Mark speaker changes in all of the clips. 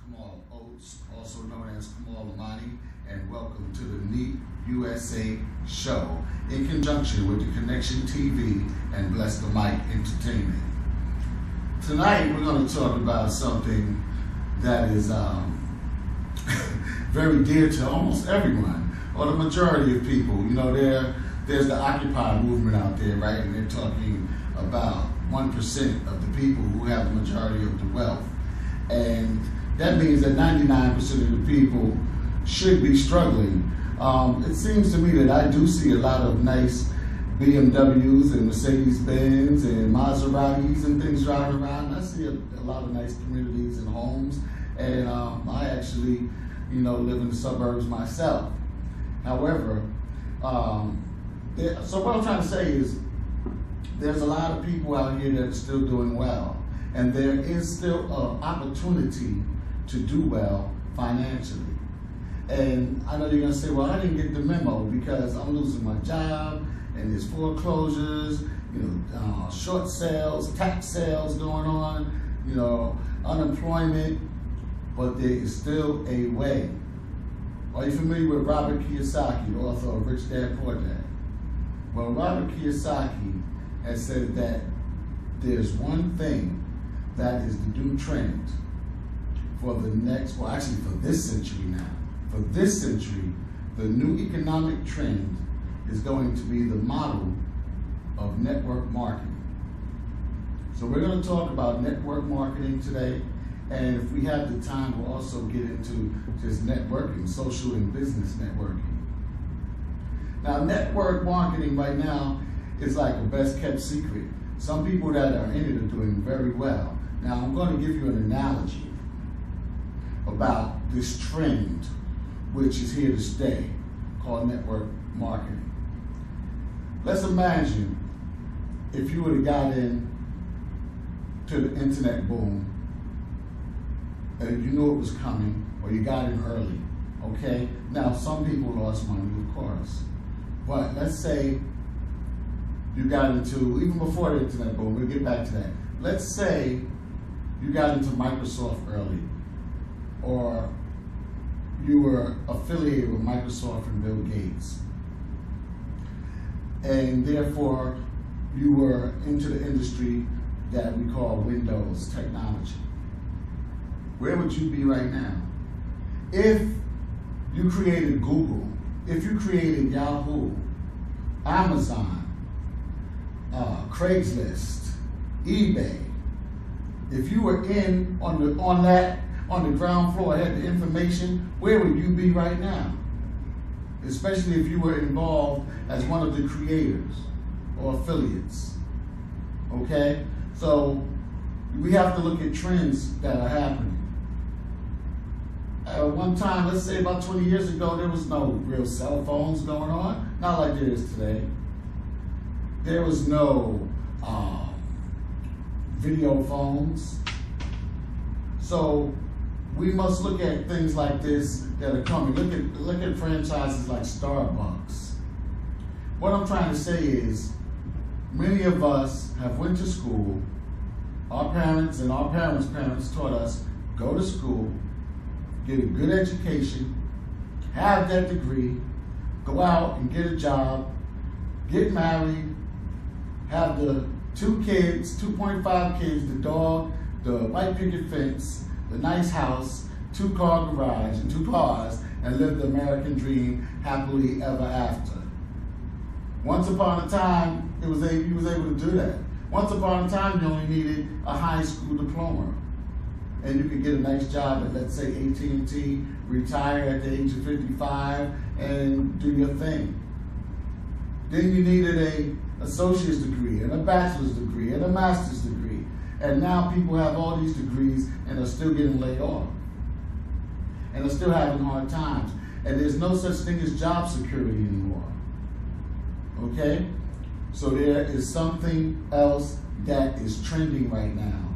Speaker 1: Kamal Oates, also known as Kamal, and welcome to the Neat USA show in conjunction with the Connection TV and Bless the Mic Entertainment. Tonight we're going to talk about something that is very dear to almost everyone, or the majority of people. You know, there's the Occupy movement out there, right? And they're talking about 1% of the people who have the majority of the wealth. And that means that 99% of the people should be struggling. It seems to me that I do see a lot of nice BMWs and Mercedes-Benz and Maseratis and things driving around. I see a lot of nice communities and homes. And I actually, live in the suburbs myself. However, so what I'm trying to say is there's a lot of people out here that are still doing well. And there is still an opportunity to do well financially. And I know you're gonna say, well, I didn't get the memo because I'm losing my job and there's foreclosures, short sales, tax sales going on, unemployment, but there is still a way. Are you familiar with Robert Kiyosaki, author of Rich Dad, Poor Dad? Well, Robert Kiyosaki has said that there's one thing that is the new trend for the next, well, actually for this century now. For this century, the new economic trend is going to be the model of network marketing. So we're going to talk about network marketing today, and if we have the time, we'll also get into just networking, social and business networking. Now, network marketing right now is like a best kept secret. Some people that are in it are doing very well. Now, I'm going to give you an analogy about this trend, which is here to stay, called network marketing. Let's imagine if you would have got in to the internet boom, and you knew it was coming, or you got in early, okay? Now, some people lost money, of course, but let's say you got into, even before the internet boom, we'll get back to that. Let's say you got into Microsoft early, or you were affiliated with Microsoft and Bill Gates, and therefore you were into the industry that we call Windows technology. Where would you be right now? If you created Google, if you created Yahoo, Amazon, Craigslist, eBay, if you were in on the ground floor, had the information, where would you be right now? Especially if you were involved as one of the creators or affiliates. Okay? So we have to look at trends that are happening. At one time, let's say about 20 years ago, there was no real cell phones going on, not like there is today. There was no video phones. So we must look at things like this that are coming. Look at franchises like Starbucks. What I'm trying to say is, many of us have went to school. Our parents and our parents' parents taught us, go to school, get a good education, have that degree, go out and get a job, get married, have the 2 kids, 2.5 kids, the dog, the white picket fence, the nice house, 2-car garage and 2 cars, and live the American dream happily ever after. Once upon a time, you was able to do that. Once upon a time, you only needed a high school diploma. And you could get a nice job at, let's say, AT&T, retire at the age of 55, and do your thing. Then you needed an associate's degree, and a bachelor's degree, and a master's degree. And now people have all these degrees and are still getting laid off. And are still having hard times. And there's no such thing as job security anymore. Okay? So there is something else that is trending right now.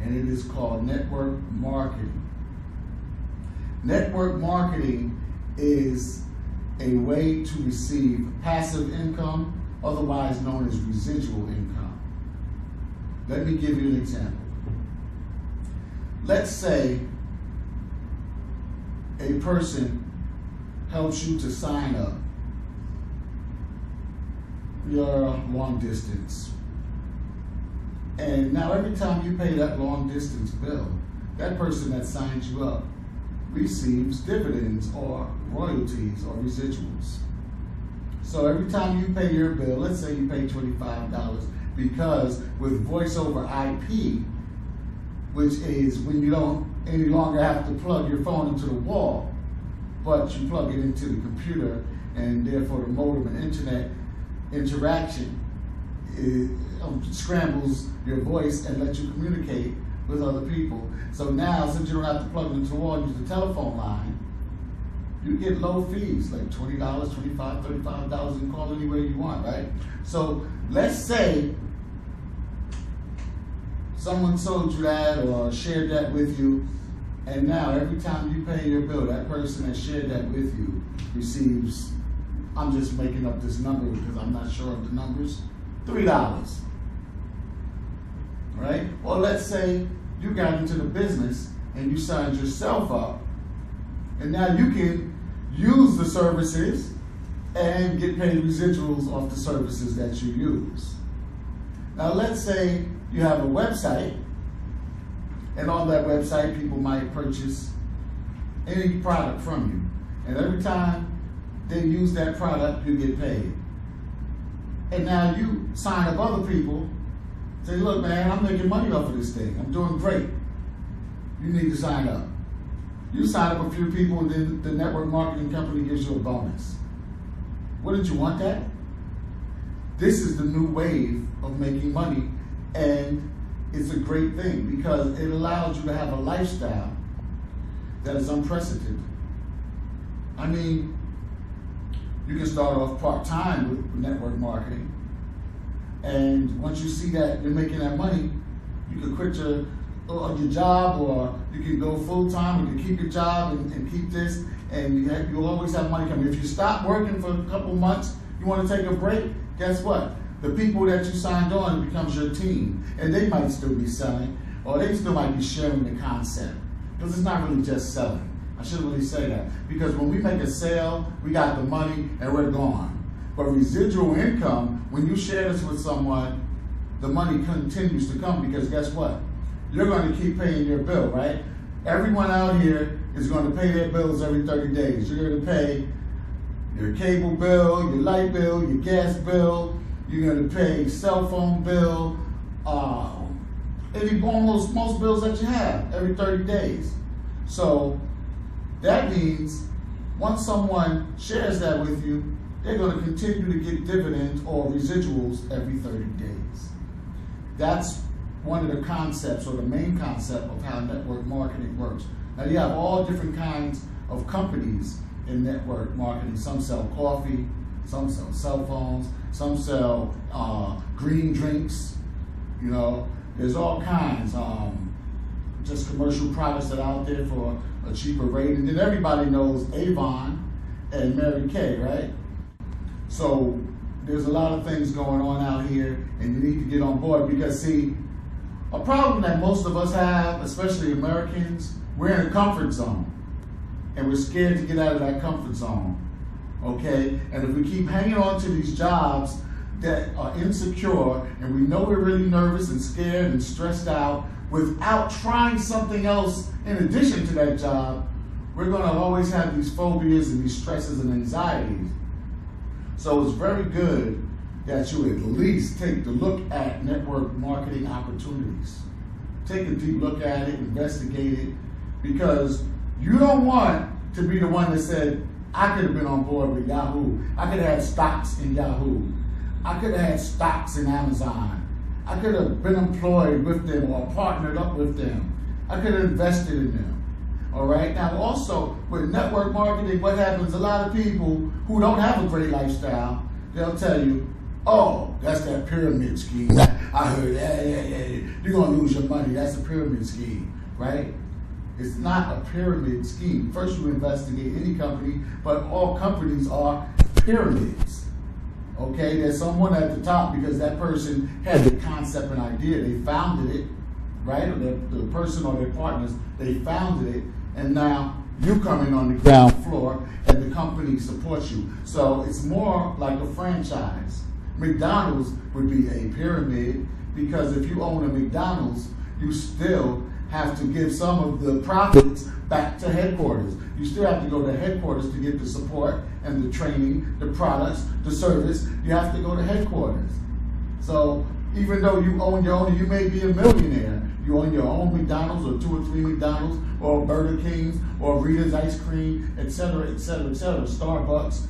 Speaker 1: And it is called network marketing. Network marketing is a way to receive passive income, otherwise known as residual income. Let me give you an example. Let's say a person helps you to sign up your long distance. And now every time you pay that long distance bill, that person that signs you up receives dividends or royalties or residuals. So every time you pay your bill, let's say you pay $25, because with voice over IP, which is when you don't any longer have to plug your phone into the wall, but you plug it into the computer, and therefore the modem and internet interaction scrambles your voice and lets you communicate with other people. So now, since you don't have to plug it into the wall and use the telephone line, you get low fees, like $20, $25, $35, and call anywhere you want, right? So let's say someone sold you that or shared that with you, and now every time you pay your bill, that person that shared that with you receives, I'm just making up this number because I'm not sure of the numbers, $3. Right? Or let's say you got into the business and you signed yourself up, and now you can use the services and get paid residuals off the services that you use. Now let's say you have a website, and on that website people might purchase any product from you, and every time they use that product you get paid. And now you sign up other people, say, look man, I'm making money off of this thing, I'm doing great, you need to sign up. You sign up a few people, and then the network marketing company gives you a bonus. Wouldn't you want that? This is the new wave of making money, and it's a great thing because it allows you to have a lifestyle that is unprecedented. I mean, you can start off part-time with network marketing, and once you see that you're making that money, you can quit your job, or you can go full-time, you can keep your job and keep this, and you'll always have money coming. If you stop working for a couple months, you want to take a break, guess what? The people that you signed on, it becomes your team, and they might still be selling, or they still might be sharing the concept, because it's not really just selling. I shouldn't really say that, because when we make a sale, we got the money and we're gone. But residual income, when you share this with someone, the money continues to come, because guess what? You're going to keep paying your bill, right? Everyone out here is going to pay their bills every 30 days. You're going to pay your cable bill, your light bill, your gas bill. You're going to pay cell phone bill, most bills that you have every 30 days. So that means once someone shares that with you, they're going to continue to get dividends or residuals every 30 days. That's one of the concepts, or the main concept, of how network marketing works. Now you have all different kinds of companies in network marketing. Some sell coffee, some sell cell phones, some sell green drinks, you know, there's all kinds, just commercial products that are out there for a cheaper rate. And then everybody knows Avon and Mary Kay, right? So there's a lot of things going on out here, and you need to get on board, because see, a problem that most of us have, especially Americans, we're in a comfort zone, and we're scared to get out of that comfort zone, okay? And if we keep hanging on to these jobs that are insecure, and we know we're really nervous and scared and stressed out, without trying something else in addition to that job, we're gonna always have these phobias and these stresses and anxieties. So it's very good that you at least take the look at network marketing opportunities. Take a deep look at it, investigate it, because you don't want to be the one that said, I could have been on board with Yahoo. I could have had stocks in Yahoo. I could have had stocks in Amazon. I could have been employed with them or partnered up with them. I could have invested in them. All right. Now also with network marketing, what happens? A lot of people who don't have a great lifestyle, they'll tell you, oh, that's that pyramid scheme. I heard that. You're going to lose your money. That's a pyramid scheme, right? It's not a pyramid scheme. First, you investigate any company, but all companies are pyramids. Okay, there's someone at the top because that person had the concept and idea. They founded it, right? Or the person or their partners, they founded it, and now you come in on the ground floor and the company supports you. So it's more like a franchise. McDonald's would be a pyramid, because if you own a McDonald's, you still have to give some of the profits back to headquarters. You still have to go to headquarters to get the support and the training, the products, the service. You have to go to headquarters. So even though you own your own, you may be a millionaire, you own your own McDonald's or 2 or 3 McDonald's or Burger Kings or Rita's Ice Cream, etc., etc., etc., Starbucks,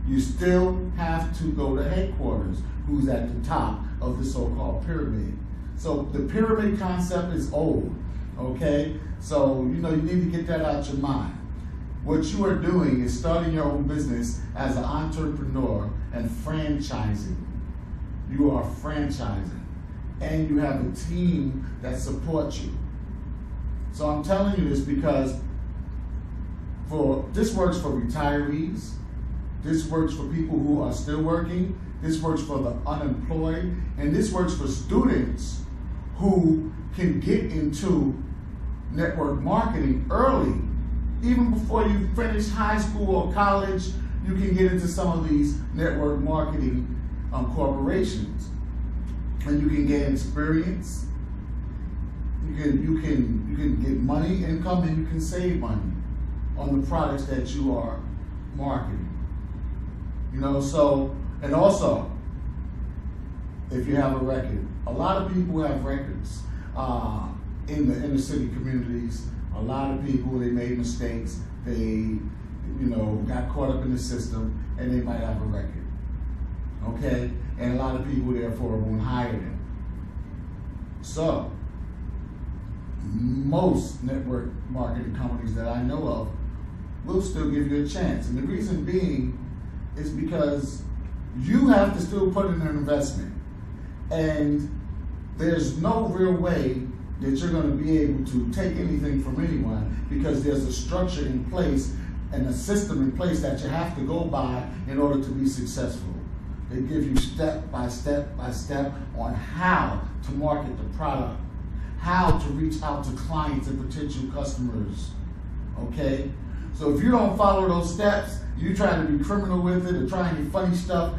Speaker 1: you still have to go to headquarters, who's at the top of the so-called pyramid. So the pyramid concept is old, okay? So, you need to get that out your mind. What you are doing is starting your own business as an entrepreneur and franchising. You are franchising, and you have a team that supports you. So I'm telling you this because this works for retirees, this works for people who are still working, this works for the unemployed, and this works for students who can get into network marketing early. Even before you finish high school or college, you can get into some of these network marketing corporations, and you can gain experience. You can get money, income, and you can save money on the products that you are marketing. So, and also, if you have a record, a lot of people have records in the inner city communities. A lot of people, they made mistakes. They, got caught up in the system, and they might have a record. Okay? And a lot of people, therefore, won't hire them. So, most network marketing companies that I know of will still give you a chance. And the reason being is because you have to still put in an investment. And there's no real way that you're going to be able to take anything from anyone, because there's a structure in place and a system in place that you have to go by in order to be successful. They give you step by step by step on how to market the product, how to reach out to clients and potential customers, okay? So if you don't follow those steps, you try to be criminal with it or try any funny stuff,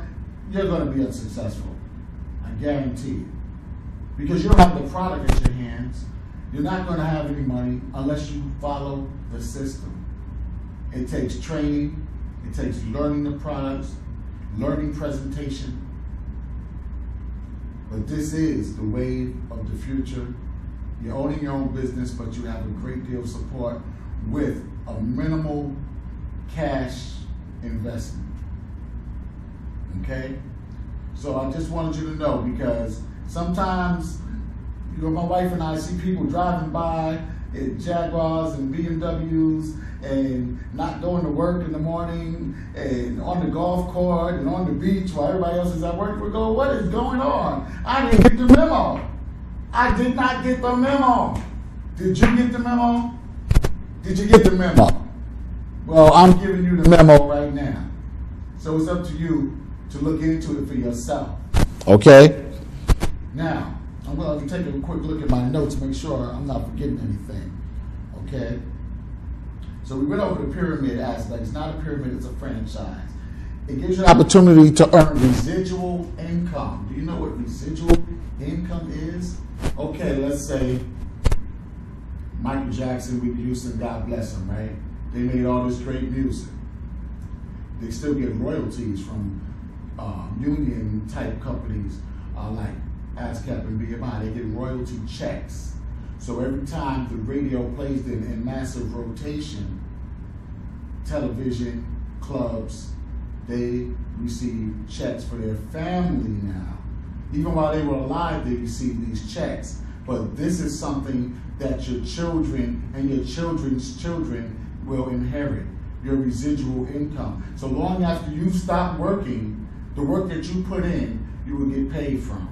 Speaker 1: you're going to be unsuccessful. I guarantee you. Because you don't have the product at your hands, you're not going to have any money unless you follow the system. It takes training, it takes learning the products, learning presentation. But this is the wave of the future. You're owning your own business, but you have a great deal of support with a minimal cash investment. Okay? So I just wanted you to know, because sometimes, my wife and I see people driving by in Jaguars and BMWs and not going to work in the morning and on the golf court and on the beach while everybody else is at work. We go, what is going on? I didn't get the memo. I did not get the memo. Did you get the memo? Did you get the memo? Well, I'm giving you the memo right now. So it's up to you to look into it for yourself. Okay? Now, I'm going to take a quick look at my notes, make sure I'm not forgetting anything. Okay? So we went over the pyramid aspect. It's not a pyramid, it's a franchise. It gives you an opportunity to earn residual income. Do you know what residual income is? Okay, let's say Michael Jackson, Whitney Houston, God bless him, right? They made all this great music. They still get royalties from union-type companies like ASCAP and BMI. They get royalty checks. So every time the radio plays them in massive rotation, television, clubs, they receive checks for their family now. Even while they were alive, they received these checks. But this is something that your children and your children's children will inherit, your residual income. So long after you stop working, the work that you put in, you will get paid from.